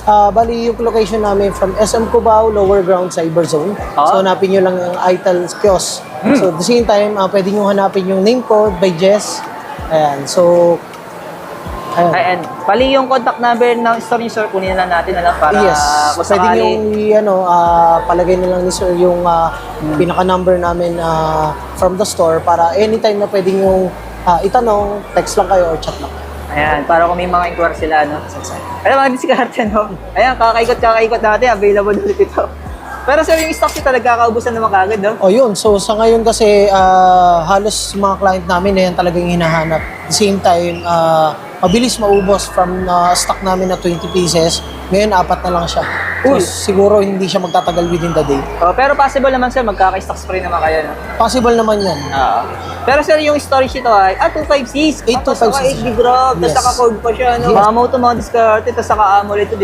Bali yung location namin from SM Cubao, Lower Ground, Cyber Zone. So hanapin nyo lang ang Ital Kiosk. So at the same time, pwede nyo hanapin yung name code by Jess. Ayan, so... Ayan. Bali yung contact number ng store ni Sir, kunin na natin na lang para Yes, kung pwede sakali. nyo palagay na lang ni Sir yung pinaka-number namin from the store para anytime na pwede nyo itanong, text lang kayo or chat lang. Ayan, para kung may mga inquiry sila, no? Ayan, mga diskarte, no? Ayan, kakaikot natin, available ulit ito. Pero sir, yung stock nito nagkakaubusan naman kagad, no? O yun, so sa ngayon kasi halos mga client namin na yan talagang hinahanap. At the same time, mabilis maubos from stock namin na 20 pieces. Ngayon, 4 na lang siya. So, siguro hindi siya magtatagal within the day. Pero possible naman sir, magkaka-stock spray naman kayo, no? Possible naman yan. Pero sir, yung storage nito ay 256. 8256. 8 GB, tapos Yes. naka-code pa siya, no? Mga moto, mga diskarte, tapos naka-AMOLED ito,